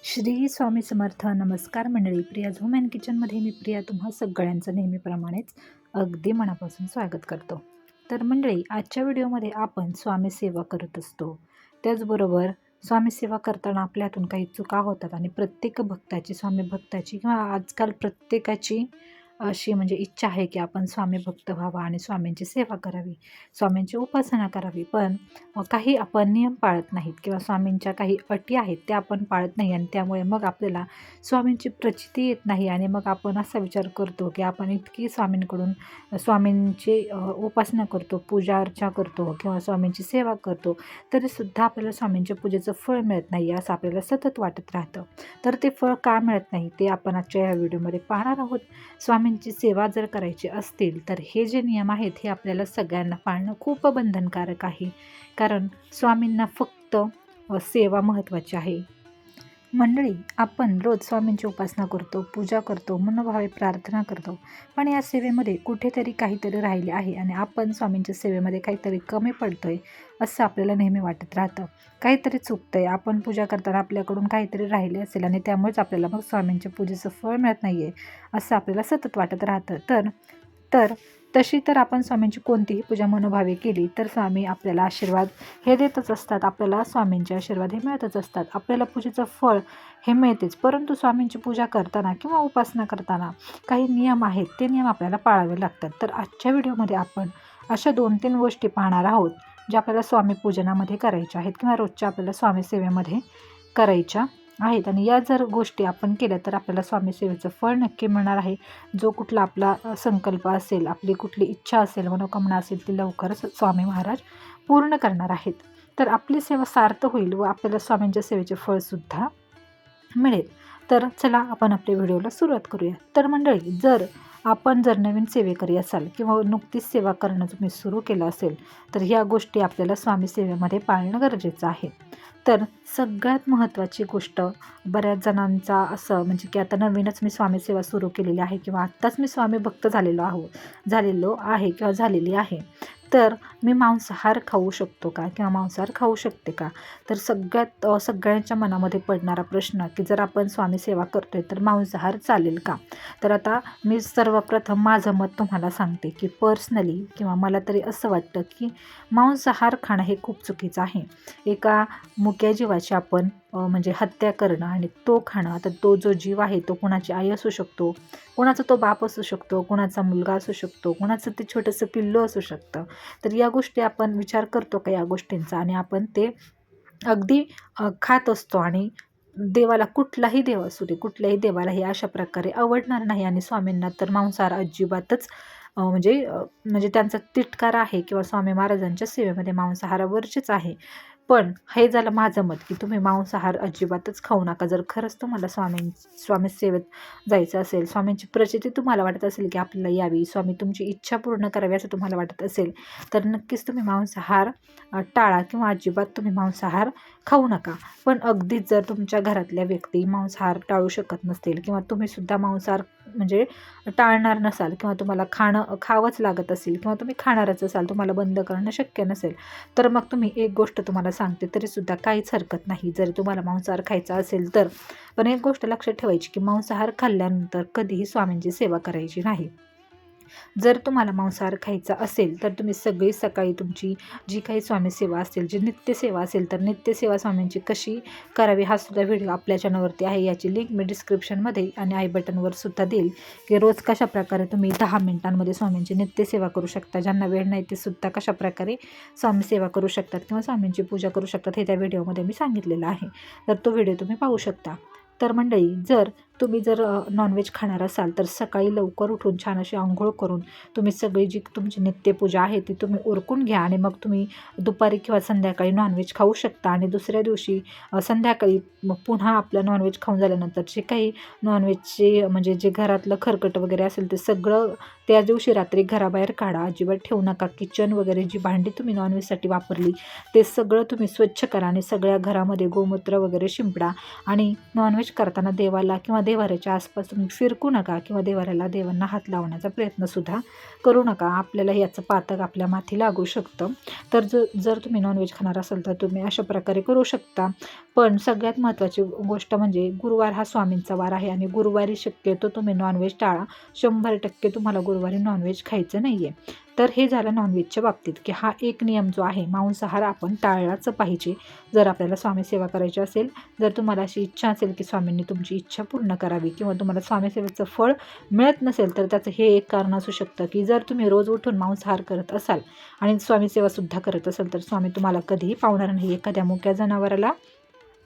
श्री स्वामी समर्थ. नमस्कार मंडळी. Priya zone and किचनमध्ये मी प्रिया तुम्हा सगळ्यांचं नेहमीप्रमाणेच अगदी मनापासून स्वागत करतो. तर मंडळी, आजच्या व्हिडिओमध्ये आपण स्वामी सेवा करत असतो. त्याचबरोबर स्वामी सेवा करताना आपल्या हातून काही चुका होतात आणि प्रत्येक भक्ताची, स्वामी भक्ताची किंवा आजकाल प्रत्येकाची अशी म्हणजे इच्छा आहे की आपण स्वामी भक्त व्हावा आणि स्वामींची सेवा करावी, स्वामींची उपासना करावी. पण काही आपण नियम पाळत नाहीत किंवा स्वामींच्या काही अटी आहेत त्या आपण पाळत नाही आणि त्यामुळे मग आपल्याला स्वामींची प्रचिती येत नाही आणि मग आपण असा विचार करतो की आपण इतकी स्वामींकडून स्वामींची उपासना करतो, पूजा अर्चा करतो किंवा स्वामींची सेवा करतो, तरीसुद्धा आपल्याला स्वामींच्या पूजेचं फळ मिळत नाही असं आपल्याला सतत वाटत राहतं. तर ते फळ का मिळत नाही ते आपण आजच्या या व्हिडिओमध्ये पाहणार आहोत. स्वामींची सेवा जर करायची असतील तर हे जे नियम आहेत हे आपल्याला सगळ्यांना पाळणं खूप बंधनकारक आहे. कारण स्वामींना फक्त सेवा महत्त्वाची आहे. मंडळी, आपण रोज स्वामींची उपासना करतो, पूजा करतो, मनोभावे प्रार्थना करतो, पण या सेवेमध्ये कुठेतरी काहीतरी राहिले आहे आणि आपण स्वामींच्या सेवेमध्ये काहीतरी कमी पडतोय असं आपल्याला नेहमी वाटत राहतं. काहीतरी चुकतंय, आपण पूजा करताना आपल्याकडून काहीतरी राहिले असेल आणि त्यामुळेच आपल्याला मग स्वामींच्या पूजेचं फळ मिळत नाही आहे असं आपल्याला सतत वाटत राहतं. तर तशी तर आपण स्वामींची कोणतीही पूजा मनोभावे केली तर स्वामी आपल्याला आशीर्वाद हे देतच असतात. आपल्याला स्वामींचे आशीर्वाद हे मिळतच असतात. आपल्याला पूजेचं फळ हे मिळतेच. परंतु स्वामींची पूजा करताना किंवा उपासना करताना काही नियम आहेत, ते नियम आपल्याला पाळावे लागतात. तर आजच्या व्हिडिओमध्ये आपण अशा 2-3 गोष्टी पाहणार आहोत ज्या आपल्याला स्वामी पूजनामध्ये करायच्या आहेत किंवा रोजच्या आपल्याला स्वामी सेवेमध्ये करायच्या आहेत. आणि या जर गोष्टी आपण केल्या तर आपल्याला स्वामी सेवेचं फळ नक्की मिळणार आहे. जो कुठला आपला संकल्प असेल, आपली कुठली इच्छा असेल, मनोकामना असेल, ती लवकरच स्वामी महाराज पूर्ण करणार आहेत. तर आपली सेवा सार्थ होईल व आपल्याला स्वामींच्या सेवेचे फळसुद्धा मिळेल. तर चला आपण आपल्या व्हिडिओला सुरुवात करूया. तर मंडळी, आपण जर नवीन सेवेकरी असाल किंवा नुकतीच सेवा करणं तुम्ही सुरू केलं असेल तर ह्या गोष्टी आपल्याला स्वामी सेवेमध्ये पाळणं गरजेचं आहे. तर सगळ्यात महत्त्वाची गोष्ट, बऱ्याच जणांचा असं म्हणजे की आता नवीनच मी स्वामी सेवा सुरू केलेली आहे किंवा आत्ताच मी स्वामी भक्त झालेलो आहे किंवा झालेली आहे, तर मी मांसाहार खाऊ शकतो का किंवा मांसाहार खाऊ शकते का? तर सगळ्यांच्या मनामध्ये पडणारा प्रश्न की जर आपण स्वामी सेवा करतोय तर मांसाहार चालेल का? तर आता मी सर्वप्रथम माझं मत तुम्हाला सांगते की पर्सनली किंवा मला तरी असं वाटतं की मांसाहार खाणं हे खूप चुकीचं आहे. एका मुक्या जीवाची आपण म्हणजे हत्या करणं आणि तो खाणं. आता तो जो जीव आहे तो कोणाची आई असू शकतो, कोणाचा तो बाप असू शकतो, कोणाचा मुलगा असू शकतो, कोणाचं ते छोटंसं पिल्लू असू शकतं. तर या गोष्टी आपण विचार करतो का या गोष्टींचा? आणि आपण ते अगदी खात असतो आणि देवाला, कुठलाही देव असू दे, कुठल्याही देवाला हे अशा प्रकारे आवडणार नाही. आणि स्वामींना तर मांसाहार अजिबातच म्हणजे त्यांचा तिटकारा आहे किंवा स्वामी महाराजांच्या सेवेमध्ये मांसाहार वर्जित आहे. पण हे झालं माझं मत की तुम्ही मांसाहार अजिबातच खाऊ नका. जर खरंच तुम्हाला स्वामी सेवेत जायचं असेल, स्वामींची प्रचिती तुम्हाला वाटत असेल की आपल्याला यावी, स्वामी तुमची इच्छा पूर्ण करावी असं तुम्हाला वाटत असेल, तर नक्कीच तुम्ही मांसाहार टाळा किंवा अजिबात तुम्ही मांसाहार खाऊ नका. पण अगदीच जर तुमच्या घरातल्या व्यक्ती मांसाहार टाळू शकत नसतील किंवा तुम्हीसुद्धा मांसाहार म्हणजे टाळणार नसाल किंवा तुम्हाला खावंच लागत असेल किंवा तुम्ही खाणारच असाल, तुम्हाला बंद करणं शक्य नसेल, तर मग तुम्ही एक गोष्ट तुम्हाला सांगते तरीसुद्धा काहीच हरकत नाही जरी तुम्हाला मांसाहार खायचा असेल तर. पण एक गोष्ट लक्षात ठेवायची की मांसाहार खाल्ल्यानंतर कधीही स्वामींची सेवा करायची नाही. जर तुम्हाला मांसाहार खायचा असेल तर तुम्ही सकाळी तुमची जी काही स्वामी सेवा असेल, जी नित्यसेवा असेल, तर नित्यसेवा स्वामींची कशी करावी हा सुद्धा व्हिडिओ आपल्या चॅनलवरती आहे. याची लिंक मी डिस्क्रिप्शनमध्ये आणि आय बटनवर सुद्धा देईल की रोज कशाप्रकारे तुम्ही 10 मिनिटांमध्ये स्वामींची नित्यसेवा करू शकता. ज्यांना वेळ नाही ते सुद्धा कशाप्रकारे स्वामी सेवा करू शकतात किंवा स्वामींची पूजा करू शकतात हे त्या व्हिडिओमध्ये मी सांगितलेलं आहे. तर तो व्हिडिओ तुम्ही पाहू शकता. तर मंडळी, तुम्ही जर नॉनव्हेज खाणार असाल तर सकाळी लवकर उठून छान अशी अंघोळ करून तुम्ही सगळी जी तुमची नित्यपूजा आहे ती तुम्ही उरकून घ्या आणि मग तुम्ही दुपारी किंवा संध्याकाळी नॉनव्हेज खाऊ शकता. आणि दुसऱ्या दिवशी संध्याकाळी मग पुन्हा आपलं नॉनव्हेज खाऊन झाल्यानंतर जे काही नॉनव्हेजचे म्हणजे जे घरातलं खरकट वगैरे असेल ते सगळं त्या दिवशी रात्री घराबाहेर काढा, अजिबात ठेवू नका. किचन वगैरे जी भांडी तुम्ही नॉनव्हेजसाठी वापरली ते सगळं तुम्ही स्वच्छ करा आणि सगळ्या घरामध्ये गोमूत्र वगैरे शिंपडा. आणि नॉनव्हेज करताना देवाला किंवा देवाऱ्याच्या आसपास तुम्ही फिरकू नका किंवा देवांना हात लावण्याचा प्रयत्नसुद्धा करू नका. आपल्याला याचं पातक आपल्या माथी लागू शकतं. तर जर तुम्ही नॉनव्हेज खाणार असाल तर तुम्ही अशा प्रकारे करू शकता. पण सगळ्यात महत्त्वाची गोष्ट म्हणजे गुरुवार हा स्वामींचा वार आहे आणि गुरुवारी शक्यतो तुम्ही नॉनव्हेज टाळा. 100% तुम्हाला गुरुवारी नॉनव्हेज खायचं नाही आहे. तर हे झालं नॉनव्हेजच्या बाबतीत, की हा एक नियम जो आहे, मांसाहार आपण टाळलाच पाहिजे जर आपल्याला स्वामी सेवा करायची असेल. जर तुम्हाला अशी इच्छा असेल की स्वामींनी तुमची इच्छा पूर्ण करावी किंवा तुम्हाला स्वामी सेवेचं फळ मिळत नसेल, तर त्याचं हे एक कारण असू शकतं की जर तुम्ही रोज उठून मांसाहार करत असाल आणि स्वामी सेवासुद्धा करत असाल तर स्वामी तुम्हाला कधीही पावणार नाही. एखाद्या मुक्या जनावराला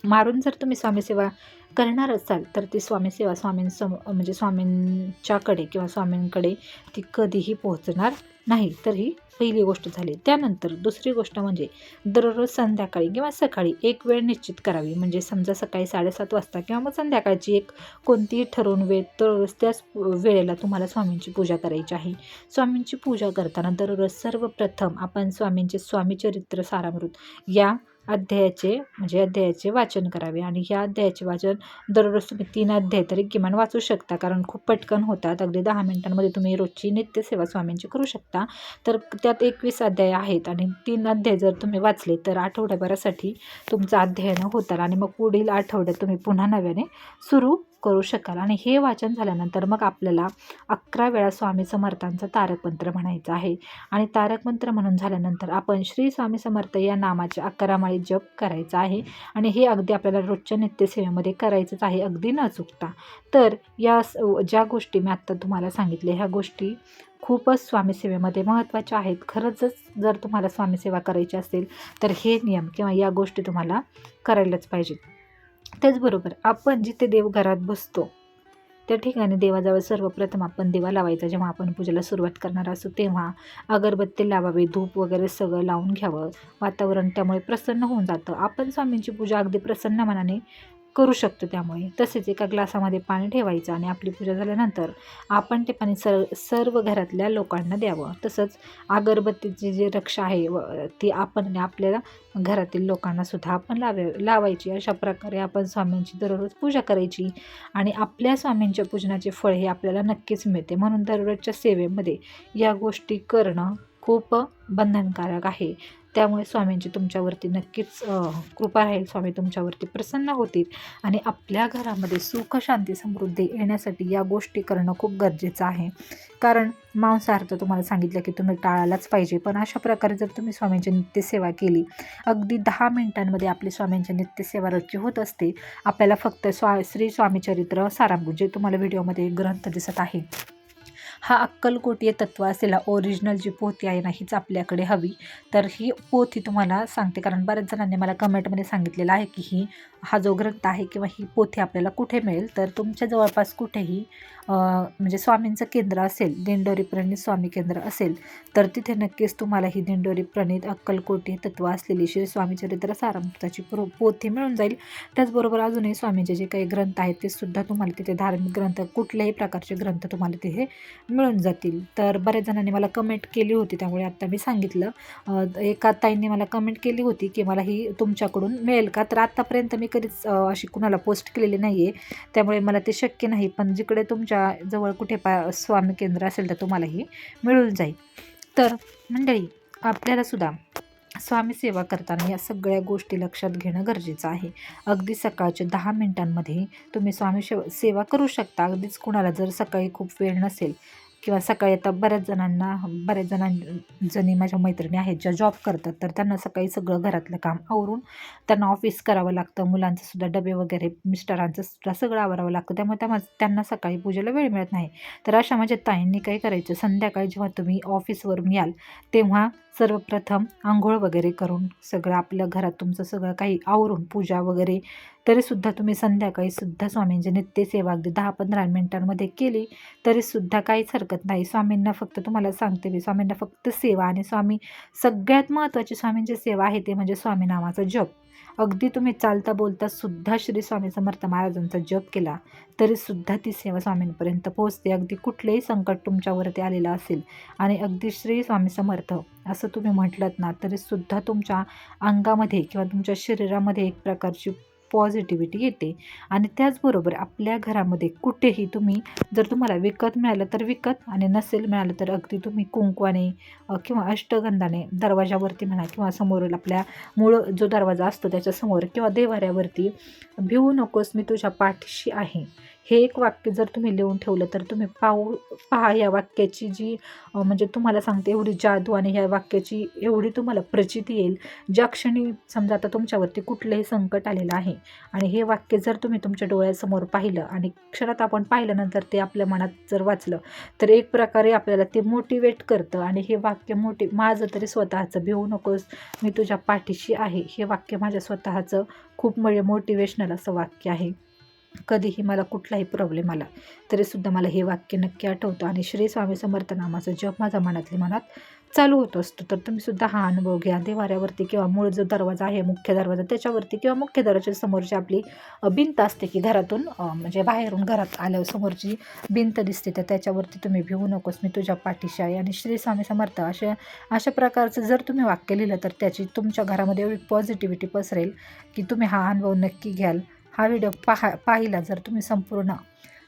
मारून जर तुम्ही स्वामी सेवा करणार असाल तर ती स्वामी सेवा म्हणजे स्वामींच्याकडे किंवा स्वामींकडे ती कधीही पोहोचणार नाही. तर ही पहिली गोष्ट झाली. त्यानंतर दुसरी गोष्ट म्हणजे दररोज संध्याकाळी किंवा सकाळी एक वेळ निश्चित करावी. म्हणजे समजा सकाळी 7:30 वाजता किंवा मग संध्याकाळची एक कोणतीही ठरवून वेळ, दररोज त्याच वेळेला तुम्हाला स्वामींची पूजा करायची आहे. स्वामींची पूजा करताना दररोज सर्वप्रथम आपण स्वामींचे स्वामीचरित्र सारामृत या अध्यायाचे वाचन करावे आणि ह्या अध्यायाचे वाचन दररोज तुम्ही 3 अध्याय तरी किमान वाचू शकता, कारण खूप पटकन होतात. अगदी 10 मिनिटांमध्ये तुम्ही रोजची नित्यसेवा स्वामींची करू शकता. तर त्यात 21 अध्याय आहेत आणि 3 अध्याय जर तुम्ही वाचले तर आठवड्याभरासाठी तुमचं अध्ययन होतात आणि मग पुढील आठवड्यात तुम्ही पुन्हा नव्याने सुरू करू शकाल. आणि हे वाचन झाल्यानंतर मग आपल्याला 11 वेळा स्वामी समर्थांचा तारक मंत्र म्हणायचा आहे आणि तारक मंत्र म्हणून झाल्यानंतर आपण श्री स्वामी समर्थ या नामाचे 11 माळी जप करायचा आहे आणि हे अगदी आपल्याला रोजच्या नित्यसेवेमध्ये करायचंच आहे, अगदी न चुकता. तर या ज्या गोष्टी मी आत्ता तुम्हाला सांगितल्या ह्या गोष्टी खूपच स्वामीसेवेमध्ये महत्त्वाच्या आहेत. खरंच जर तुम्हाला स्वामीसेवा करायची असेल तर हे नियम किंवा या गोष्टी तुम्हाला करायलाच पाहिजेत. त्याचबरोबर आपण जिथे देवघरात बसतो त्या ठिकाणी देवाजवळ सर्वप्रथम आपण दिवा लावायचा. जेव्हा आपण पूजेला सुरुवात करणार असू तेव्हा अगरबत्ती लावावी, धूप वगैरे सगळं लावून घ्यावं. वातावरण त्यामुळे प्रसन्न होऊन जातं. आपण स्वामींची पूजा अगदी प्रसन्न मनाने करू शकतो. त्यामुळे तसेच एका ग्लासामध्ये पाणी ठेवायचं आणि आपली पूजा झाल्यानंतर आपण ते पाणी सर्व घरातल्या लोकांना द्यावं. तसंच अगरबत्तीची जी रक्षा आहे ती आपण आपल्याला घरातील लोकांनासुद्धा आपण लावायची. अशा प्रकारे आपण स्वामींची दररोज पूजा करायची आणि आपल्या स्वामींच्या पूजनाचे फळ हे आपल्याला नक्कीच मिळते. म्हणून दररोजच्या सेवेमध्ये या गोष्टी करणं खूप बंधनकारक आहे. त्यामुळे स्वामींची तुमच्यावरती नक्कीच कृपा राहील. स्वामी तुमच्यावरती प्रसन्न होतील आणि आपल्या घरामध्ये सुख, शांती, समृद्धी येण्यासाठी या गोष्टी करणं खूप गरजेचं आहे. कारण मांसाहार तर तुम्हाला सांगितलं की तुम्ही टाळायलाच पाहिजे. पण अशा प्रकारे जर तुम्ही स्वामींची नित्यसेवा केली, अगदी 10 मिनिटांमध्ये आपली स्वामींची नित्यसेवा रोजची होत असते. आपल्याला फक्त श्री स्वामीचरित्र सारामृत जे तुम्हाला व्हिडिओमध्ये ग्रंथ दिसत आहे, हा अक्कलकोटीय तत्व असलेला ओरिजिनल जी पोथी आहे ना हीच आपल्याकडे हवी. तर ही पोथी तुम्हाला सांगते, कारण बऱ्याच जणांनी मला कमेंटमध्ये सांगितलेलं आहे की हा जो ग्रंथ आहे किंवा ही पोथी आपल्याला कुठे मिळेल. तर तुमच्या जवळपास कुठेही म्हणजे स्वामींचं केंद्र असेल, दिंडोरी प्रणीत स्वामी केंद्र असेल तर तिथे नक्कीच तुम्हाला ही दिंडोरी प्रणीत अक्कलकोटी तत्व असलेली श्री स्वामीचरित्र सारामृताची पोथी मिळून जाईल. त्याचबरोबर अजूनही स्वामींचे जे काही ग्रंथ आहेत ते सुद्धा तुम्हाला तिथे, धार्मिक ग्रंथ कुठल्याही प्रकारचे ग्रंथ तुम्हाला तिथे मिळून जातील. तर बऱ्याच जणांनी मला कमेंट केली होती, त्यामुळे आत्ता मी सांगितलं. एका ताईंनी मला कमेंट केली होती की मला ही तुमच्याकडून मिळेल का. तर आत्तापर्यंत मी कधीच अशी कुणाला पोस्ट केलेली नाही आहे, त्यामुळे मला ते शक्य नाही. पण जिकडे तुमच्या जवळ कुठे स्वामी केंद्र असेल तर तुम्हाला ही मिळून जाईल. तर मंडळी, आपल्याला सुद्धा स्वामी सेवा करताना या सगळ्या गोष्टी लक्षात घेणं गरजेचं आहे. अगदी सकाळच्या 10 मिनिटांमध्ये तुम्ही स्वामी सेवा करू शकता. अगदीच कुणाला जर सकाळी खूप वेळ नसेल किंवा सकाळी आता बऱ्याच जणी माझ्या मैत्रिणी आहेत ज्या जॉब करतात, तर त्यांना सकाळी सगळं घरातलं काम आवरून त्यांना ऑफिस करावं लागतं. मुलांचं सुद्धा डबे वगैरे, मिस्टरांचं सुद्धा सगळं आवरावं लागतं. त्यामुळे त्यांना सकाळी पूजेला वेळ मिळत नाही. तर अशा माझ्या ताईंनी काय करायचं, संध्याकाळी जेव्हा तुम्ही ऑफिसवरून याल तेव्हा सर्वप्रथम आंघोळ वगैरे करून सगळं आपल्या घरात तुमचं सगळं काही आवरून पूजा वगैरे, तरीसुद्धा तुम्ही संध्याकाळी सुद्धा स्वामींची नित्यसेवा अगदी 10-15 मिनिटांमध्ये केली तरीसुद्धा काहीच हरकत नाही. स्वामींना फक्त, तुम्हाला सांगते मी, स्वामींना फक्त सेवा आणि सगळ्यात महत्त्वाची स्वामींची सेवा आहे ते म्हणजे स्वामी नामाचा जप. अगदी तुम्ही चालता बोलता सुद्धा श्री स्वामी समर्थ महाराजांचा जप केला तरीसुद्धा ती सेवा स्वामींपर्यंत पोहोचते. अगदी कुठलेही संकट तुमच्यावरती आलेलं असेल आणि अगदी श्री स्वामी समर्थ असं तुम्ही म्हटलंत ना तरीसुद्धा तुमच्या अंगामध्ये किंवा तुमच्या शरीरामध्ये एक प्रकारची पॉझिटिव्हिटी येते. आणि त्याचबरोबर आपल्या घरामध्ये कुठेही तुम्ही जर तुम्हाला विकत मिळालं तर विकत, आणि नसेल मिळालं तर अगदी तुम्ही कुंकवाने किंवा अष्टगंधाने दरवाजावरती म्हणा किंवा समोरील आपल्या मूळ जो दरवाजा असतो त्याच्यासमोर किंवा देव्हाऱ्यावरती, भिवू नकोस मी तुझ्या पाठीशी आहे, हे एक वाक्य जर तुम्ही लिहून ठेवलं तर तुम्ही पहा या वाक्याची जी म्हणजे तुम्हाला सांगते एवढी जादू आणि ह्या वाक्याची एवढी तुम्हाला प्रचिती येईल. ज्या क्षणी समजा आता तुमच्यावरती कुठलंही संकट आलेलं आहे आणि हे वाक्य जर तुम्ही तुमच्या डोळ्यासमोर पाहिलं आणि क्षणात आपण पाहिल्यानंतर ते आपल्या मनात जर वाचलं तर एक प्रकारे आपल्याला ते मोटिवेट करतं. आणि हे वाक्य माझं तरी स्वतःचं, भिवू नकोस मी तुझ्या पाठीशी आहे, हे वाक्य माझ्या स्वतःचं खूप मोटिवेशनल असं वाक्य आहे. कधीही मला कुठलाही प्रॉब्लेम आला तरीसुद्धा मला हे वाक्य नक्की आठवतं आणि श्री स्वामी समर्थ नामाचा जप माझा मनात चालू होत असतो. तर तुम्हीसुद्धा हा अनुभव घ्या. देव्हाऱ्यावरती किंवा मूळ जो दरवाजा आहे मुख्य दरवाजा त्याच्यावरती किंवा मुख्य दरवाजाच्या समोरची आपली भिंत असते की घरातून म्हणजे बाहेरून घरात आल्यावर समोरची भिंत दिसते, तर त्याच्यावरती तुम्ही भिवू नकोस मी तुझ्या पाठीशी आहे आणि श्री स्वामी समर्थ अशा प्रकारचं जर तुम्ही वाक्य लिहिलं तर त्याची तुमच्या घरामध्ये एवढी पॉझिटिव्हिटी पसरेल की तुम्ही हा अनुभव नक्की घ्याल. हा व्हिडिओ पाहिला जर तुम्ही संपूर्ण,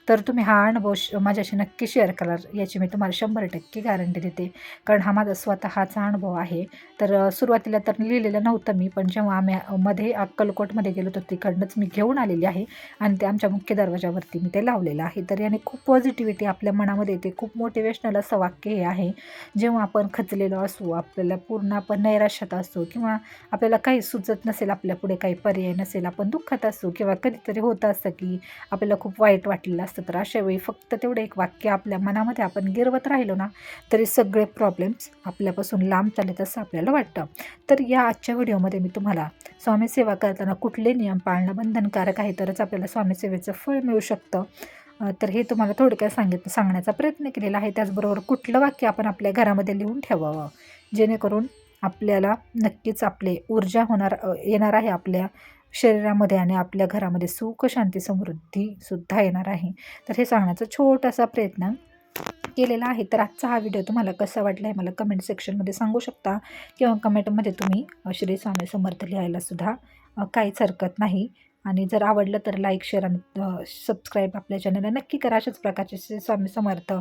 तर तुम्ही हा अनुभव माझ्याशी नक्की शेअर कराल याची मी तुम्हाला 100% गॅरंटी देते. कारण हा माझा स्वतःचा अनुभव आहे. तर सुरुवातीला तर लिहिलेलं नव्हतं मी, पण जेव्हा आम्ही मध्ये अक्कलकोटमध्ये गेलो तर तिकडनंच मी घेऊन आलेली आहे आणि ते आमच्या मुख्य दरवाजावरती मी ते लावलेलं आहे. तर याने खूप पॉझिटिव्हिटी आपल्या मनामध्ये येते. खूप मोटिवेशनल असं वाक्य हे आहे. जेव्हा आपण खचलेलो असू, आपल्याला पूर्ण आपण नैराश्यात असू किंवा आपल्याला काही सुचत नसेल, आपल्यापुढे काही पर्याय नसेल, आपण दुःखात असू किंवा कधीतरी होतं असतं की आपल्याला खूप वाईट वाटलेलं असतं, तर अशा वेळी फक्त तेवढं एक वाक्य आपल्या मनामध्ये आपण गिरवत राहिलो ना तरी सगळे प्रॉब्लेम्स आपल्यापासून लांब चालत असं आपल्याला वाटतं. तर या आजच्या व्हिडिओमध्ये मी तुम्हाला स्वामी सेवा करताना कुठले नियम पाळणं बंधनकारक आहे तरच आपल्याला स्वामी सेवेचं फळ मिळू शकतं, तर हे तुम्हाला थोडक्यात सांगण्याचा प्रयत्न केलेला आहे. त्याचबरोबर कुठलं वाक्य आपण आपल्या घरामध्ये लिहून ठेवावं जेणेकरून आपल्याला नक्कीच आपले ऊर्जा येणार आहे आपल्या शरीरामध्ये आणि आपल्या घरामध्ये सुख शांती समृद्धीसुद्धा येणार आहे. तर हे सांगण्याचा छोटासा प्रयत्न केलेला आहे. तर आजचा हा व्हिडिओ तुम्हाला कसा वाटला आहे मला कमेंट सेक्शनमध्ये सांगू शकता किंवा कमेंटमध्ये तुम्ही श्री स्वामी समर्थ लिहायलासुद्धा काहीच हरकत नाही. आणि जर आवडलं तर लाईक, शेअर आणि सबस्क्राईब आपल्या चॅनलला नक्की करा. अशाच प्रकारचे श्री स्वामी समर्थ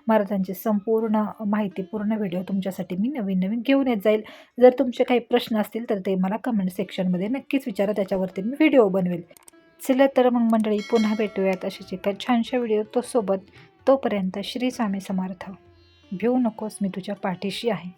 महाराजांची संपूर्ण माहितीपूर्ण व्हिडिओ तुमच्यासाठी मी नवीन घेऊन येत जाईल. जर तुमचे काही प्रश्न असतील तर ते मला कमेंट सेक्शनमध्ये नक्कीच विचारा, त्याच्यावरती मी व्हिडिओ बनवेल. चला तर मग मंडळी पुन्हा भेटूयात अशाच एका छानशा व्हिडिओ सोबत. तोपर्यंत श्री स्वामी समर्थ. भिवू नकोस मी तुझ्या पाठीशी आहे.